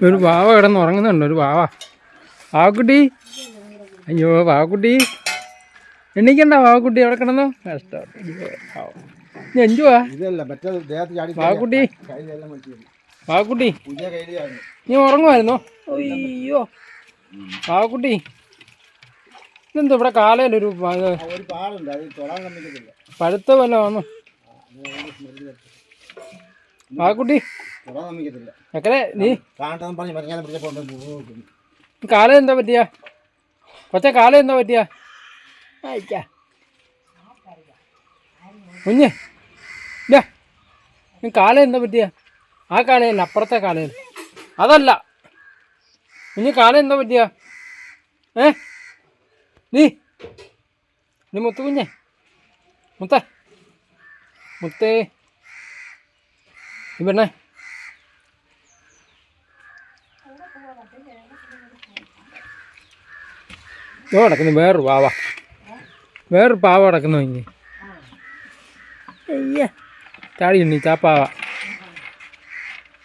ഒരു വാവ കിടന്ന് ഉറങ്ങുന്നുണ്ട്. ഒരു വാവക്കുട്ടി. അയ്യോ വാവക്കുട്ടി, എണ്ണിക്കണ്ട വാവക്കുട്ടി അവിടെ കിടന്നോ. കഷ്ടം. എന്തുവാ വാവക്കുട്ടി? വാവക്കുട്ടി നീ ഉറങ്ങുമായിരുന്നോ? അയ്യോ വാവക്കുട്ടി, ഇതെന്താ ഇവിടെ കാലയിലൊരു പഴുത്ത വല്ല വന്നു? വാവക്കുട്ടി ചക്കരെ നീ കാല എന്താ പറ്റിയ? കൊച്ച കാല എന്താ പറ്റിയ? കുഞ്ഞ് നീ കാല എന്താ പറ്റിയ? ആ കാലയല്ല, അപ്പുറത്തെ കാലയിൽ. അതല്ല കുഞ്ഞ്, കാല എന്താ പറ്റിയ? നീ മുത്തു കുഞ്ഞേ, മുത്തേ നീ പെണ്ണേ, കിടക്കുന്നു വേറൊരു പാവ കിടക്കുന്നു. ഇനി അയ്യ ചാടി ഉണ്ണി ചാപ്പാവ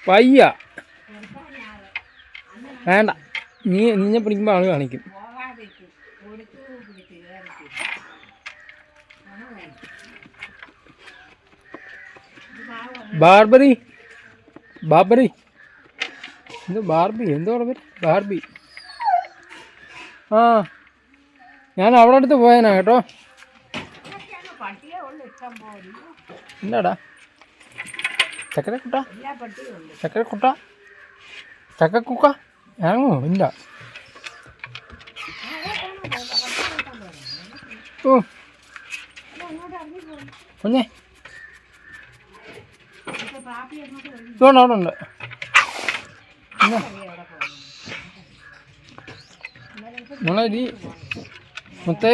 പയ്യ വേണ്ട. നിന്നെ പിടിക്കുമ്പോൾ ആള് കാണിക്കും. ബാർബറി എന്തോ ബാർബി, എന്തോടെ പേര്? ബാർബി. ആ ഞാൻ അവിടെ അടുത്ത് പോയനാ കേട്ടോ. എന്താടാ ചക്കരക്കുട്ട ചക്കക്കുക്ക ഞാനോ ഇല്ല. ഓ കുഞ്ഞേ ഇതുകൊണ്ട് അവിടെ ഉണ്ട്. മുത്തേ